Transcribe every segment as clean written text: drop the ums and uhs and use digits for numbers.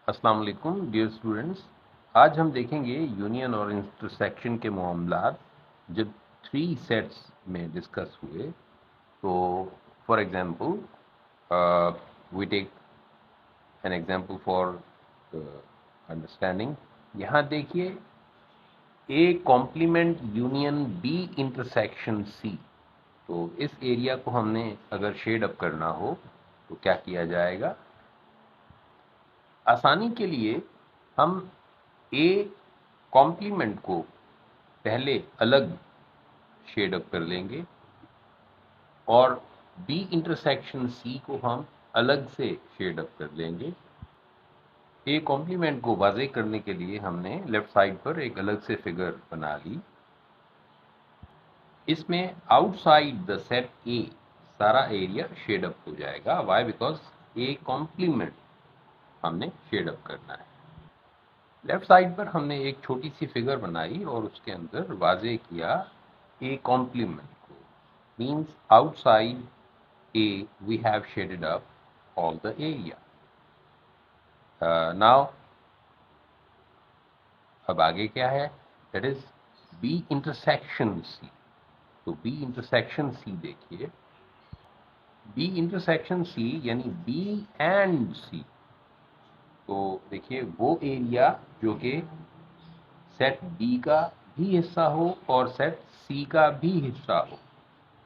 अस्सलाम वालेकुम dear students. आज हम देखेंगे यूनियन और इंटरसेक्शन के मामलात जब थ्री सेट्स में डिस्कस हुए। तो for example we take an example for understanding. यहाँ देखिए A complement union B intersection C. तो इस एरिया को हमने अगर शेड अप करना हो तो क्या किया जाएगा? आसानी के लिए हम ए कॉम्प्लीमेंट को पहले अलग शेड अप कर लेंगे और बी इंटरसेक्शन सी को हम अलग से शेड अप कर लेंगे। ए कॉम्प्लीमेंट को वाज़ेह करने के लिए हमने लेफ्ट साइड पर एक अलग से फिगर बना ली। इसमें आउटसाइड द सेट ए सारा एरिया शेड अप हो जाएगा। वाई? बिकॉज ए कॉम्प्लीमेंट हमने शेड अप करना है। लेफ्ट साइड पर हमने एक छोटी सी फिगर बनाई और उसके अंदर वाज़ेह किया ए कॉम्प्लीमेंट को। Means outside A we have shaded up all the area. Now अब आगे क्या है? That is B intersection C. तो बी इंटरसेक्शन सी देखिए, बी इंटरसेक्शन सी यानी बी एंड सी। तो देखिए वो एरिया जो कि सेट बी का भी हिस्सा हो और सेट सी का भी हिस्सा हो,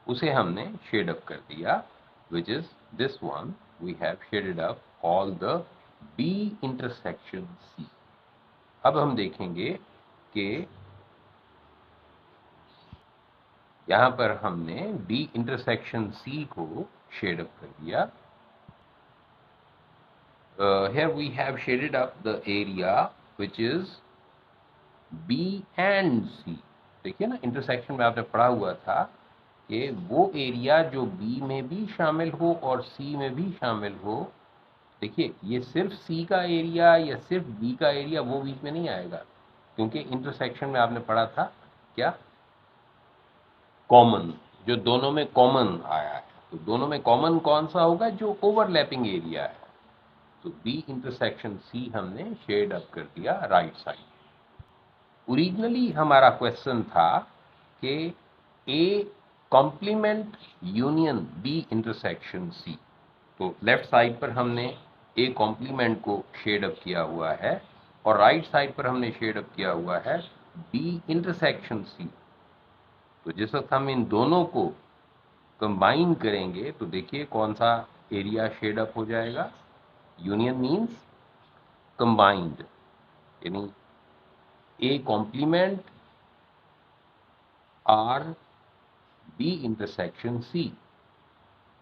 उसे हमने शेड अप कर दिया, which is this one. We have shaded up all the B intersection C. अब हम देखेंगे कि यहां पर हमने बी इंटरसेक्शन सी को शेड अप कर दिया। here we have shaded up the area which is B and C। देखिए ना, इंटरसेक्शन में आपने पढ़ा हुआ था कि वो एरिया जो B में भी शामिल हो और C में भी शामिल हो। देखिए ये सिर्फ C का एरिया या सिर्फ B का एरिया वो बीच में नहीं आएगा, क्योंकि इंटरसेक्शन में आपने पढ़ा था क्या? कॉमन, जो दोनों में कॉमन आया है। तो दोनों में कॉमन कौन सा होगा? जो ओवरलैपिंग एरिया है। तो बी इंटरसेक्शन सी हमने शेड अप कर दिया राइट साइड। ओरिजिनली हमारा क्वेश्चन था कि A complement union B intersection C. तो लेफ्ट साइड पर हमने ए कॉम्प्लीमेंट को शेड अप किया हुआ है और राइट साइड पर हमने शेड अप किया हुआ है बी इंटरसेक्शन सी। तो जिस वक्त हम इन दोनों को कंबाइन करेंगे तो देखिए कौन सा एरिया शेड अप हो जाएगा। यूनियन मीन्स कंबाइंड, यानी A complement or B intersection C,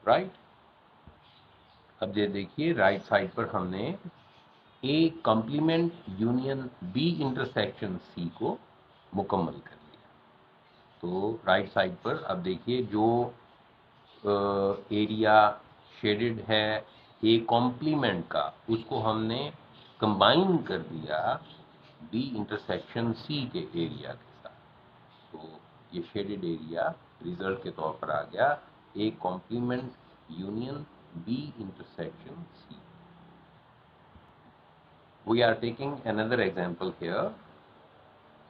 right. अब ये देखिए राइट साइड पर हमने A complement union B intersection C को मुकम्मल कर लिया। तो राइट साइड पर अब देखिए जो एरिया शेडेड है ए कॉम्प्लीमेंट का, उसको हमने कंबाइन कर दिया बी इंटरसेक्शन सी के एरिया के साथ। तो ये शेडेड एरिया रिजल्ट के तौर पर आ गया A complement union B intersection C. We are taking another example here.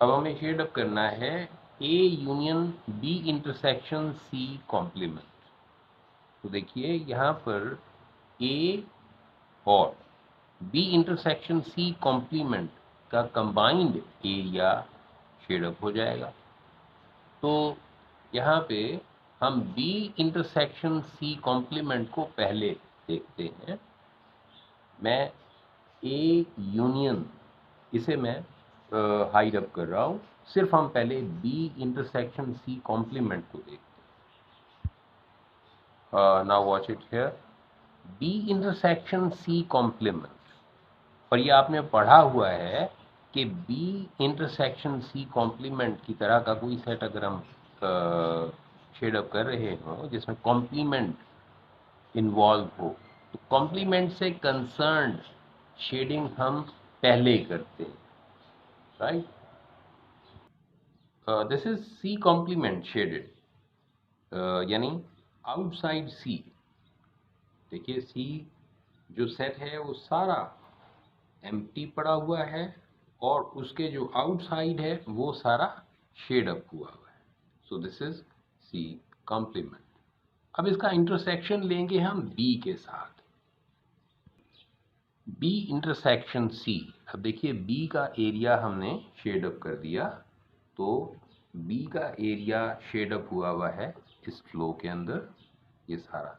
अब हमें शेड अप करना है A union B intersection C complement. तो देखिए यहाँ पर ए और बी इंटरसेक्शन सी कॉम्प्लीमेंट का कंबाइंड एरिया शेड अप हो जाएगा। तो यहाँ पे हम बी इंटरसेक्शन सी कॉम्प्लीमेंट को पहले देखते हैं। मैं ए यूनियन, इसे मैं हाइड अप कर रहा हूँ। सिर्फ हम पहले बी इंटरसेक्शन सी कॉम्प्लीमेंट को देखते हैं। Now watch it here, B intersection C complement. और ये आपने पढ़ा हुआ है कि बी इंटरसेक्शन सी कॉम्प्लीमेंट की तरह का कोई सेट अगर हम शेड अप कर रहे हो जिसमें कॉम्प्लीमेंट इन्वॉल्व हो, तो कॉम्प्लीमेंट से कंसर्न्ड शेडिंग हम पहले करते हैं, right. This is C complement shaded, यानी आउटसाइड सी। देखिए सी जो सेट है वो सारा एम्प्टी पड़ा हुआ है और उसके जो आउटसाइड है वो सारा शेड अप हुआ हुआ है। So this is C complement. अब इसका इंटरसेक्शन लेंगे हम बी के साथ। B intersection C. अब देखिए बी का एरिया हमने शेड अप कर दिया, तो बी का एरिया शेड अप हुआ हुआ है इस फ्लो के अंदर ये सारा।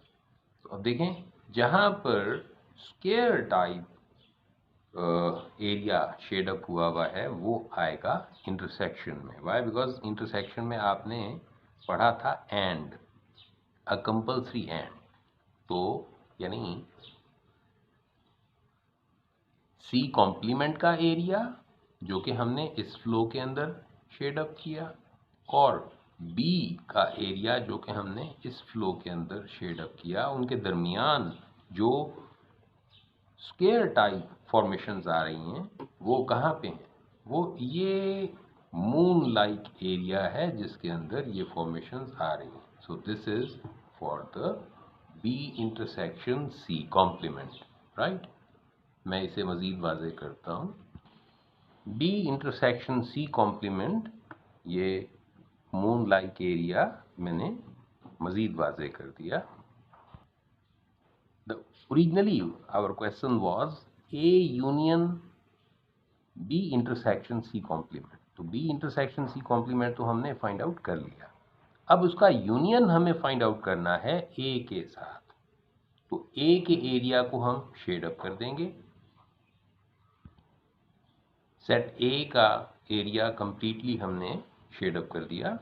तो अब देखें जहां पर square type area shade up हुआ हुआ है वो आएगा इंटरसेक्शन में। वाई? बिकॉज इंटरसेक्शन में आपने पढ़ा था एंड, अ कंपल्सरी एंड। तो यानी सी कॉम्प्लीमेंट का एरिया जो कि हमने इस फ्लो के अंदर शेड अप किया, और बी का एरिया जो कि हमने इस फ्लो के अंदर शेड अप किया, उनके दरमियान जो स्क्वायर टाइप फॉर्मेशंस आ रही हैं वो कहाँ पे हैं? वो ये मून लाइक एरिया है जिसके अंदर ये फॉर्मेशंस आ रही हैं। So this is for the B intersection C complement, right? मैं इसे मज़ीद वाज़े करता हूँ। बी इंटरसेक्शन सी कॉम्प्लीमेंट, ये मून लाइक एरिया मैंने मज़ीद वाज़े कर दिया। Originally our question was A union B intersection C complement। तो B intersection C complement तो हमने फाइंड आउट कर लिया। अब उसका यूनियन हमें फाइंड आउट करना है A के साथ। तो A के एरिया को हम शेड अप कर देंगे। सेट A का एरिया कंप्लीटली हमने शेड अप कर दिया।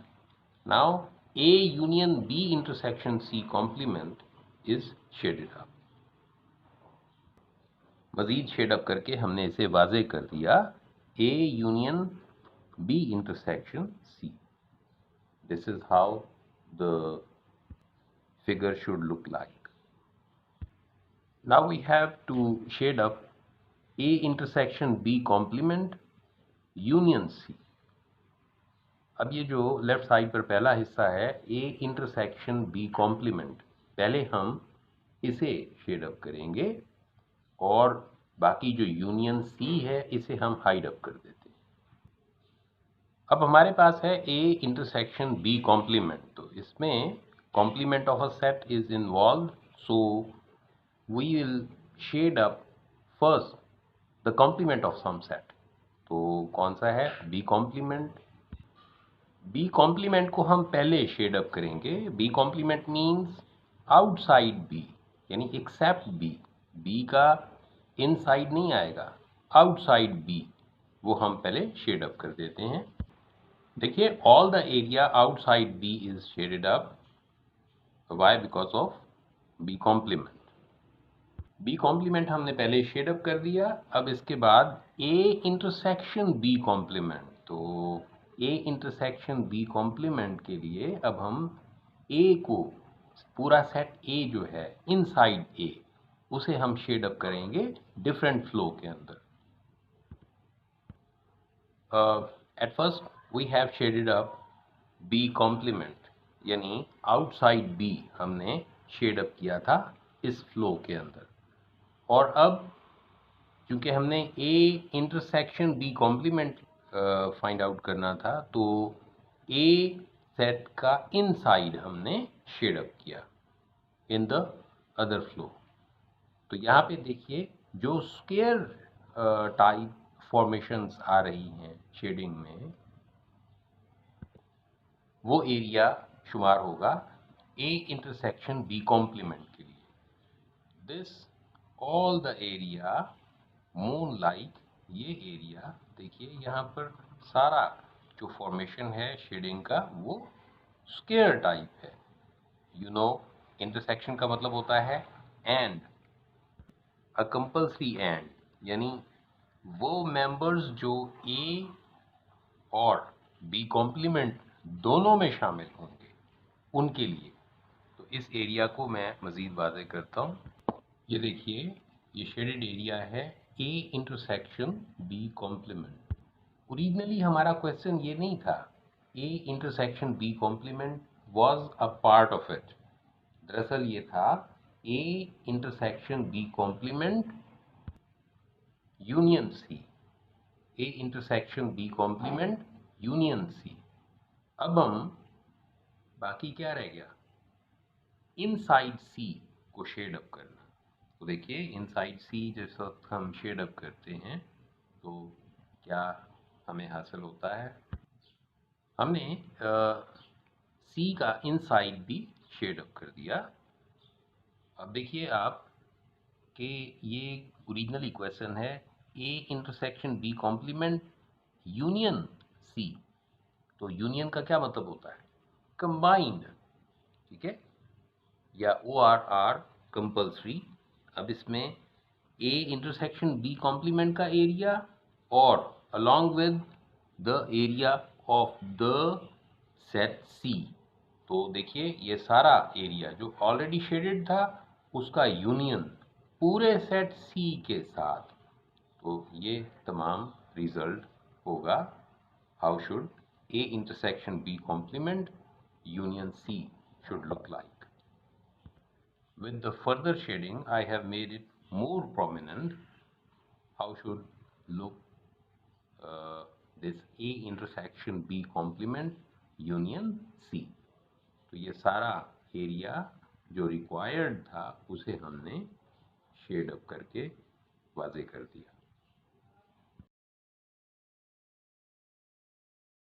Now A union B intersection C complement is shaded up. मजीद शेडअप करके हमने इसे वाजे कर दिया A union B intersection C। This is how the figure should look like. Now we have to shade up A intersection B complement union C। अब ये जो लेफ्ट साइड पर पहला हिस्सा है A इंटरसेक्शन B complement, पहले हम इसे शेड अप करेंगे और बाकी जो यूनियन सी है इसे हम हाइड अप कर देते हैं। अब हमारे पास है ए इंटरसेक्शन बी कॉम्प्लीमेंट। तो इसमें complement of a set is involve, so we will shade up first the complement of some set. तो कौन सा है? B complement. बी कॉम्प्लीमेंट को हम पहले शेड अप करेंगे। B complement means outside B, यानी एक्सेप्ट बी। बी का इनसाइड नहीं आएगा, आउटसाइड बी, वो हम पहले शेड अप कर देते हैं। देखिए all the area outside B is shaded up. Why? Because of B complement. B complement हमने पहले शेड अप कर दिया। अब इसके बाद ए इंटरसेक्शन बी कॉम्प्लीमेंट। तो ए इंटरसेक्शन बी कॉम्प्लीमेंट के लिए अब हम ए को, पूरा सेट ए जो है इनसाइड ए, उसे हम शेड अप करेंगे डिफरेंट फ्लो के अंदर। At first we have shaded up B complement, यानी आउटसाइड बी हमने शेड अप किया था इस फ्लो के अंदर। और अब क्योंकि हमने A intersection B complement find out करना था, तो ए सेट का इनसाइड हमने शेड अप किया इन द अदर फ्लो। तो यहाँ पे देखिए जो स्क्वायर टाइप फॉर्मेशंस आ रही हैं शेडिंग में, वो एरिया शुमार होगा ए इंटरसेक्शन बी कॉम्प्लीमेंट के लिए। This all the area moon like, ये एरिया देखिए यहाँ पर सारा जो फॉर्मेशन है शेडिंग का वो स्क्वायर टाइप है। यू नो इंटरसेक्शन का मतलब होता है एंड, अ कंपल्सरी एंड, यानी वो मेंबर्स जो ए और बी कॉम्प्लीमेंट दोनों में शामिल होंगे उनके लिए। तो इस एरिया को मैं मज़ीद वाज़े करता हूँ। ये देखिए ये शेडेड एरिया है A intersection B complement. Originally हमारा क्वेश्चन ये नहीं था A intersection B complement was a part of it. दरअसल ये था A intersection B complement union C, A intersection B complement union C. अब हम बाकी क्या रह गया, इनसाइड सी को शेड अप करना। तो देखिए इनसाइड सी जिस वक्त हम शेड अप करते हैं तो क्या हमें हासिल होता है, हमने सी का इनसाइड भी शेड अप कर दिया। अब देखिए आप कि ये ओरिजिनल इक्वेशन है A intersection B complement union C. तो यूनियन का क्या मतलब होता है, कंबाइंड, ठीक है, या ओ आर कंपल्सरी। अब इसमें ए इंटरसेक्शन बी कॉम्प्लीमेंट का एरिया और along with the area of the set C. तो देखिए ये सारा एरिया जो ऑलरेडी शेडेड था उसका यूनियन पूरे सेट सी के साथ। तो ये तमाम रिजल्ट होगा how should A intersection B complement union C should look like. With the further shading, I have made it more prominent. How should look this A intersection B complement union C. तो ये सारा area जो required था उसे हमने shade up करके वाजे कर दिया।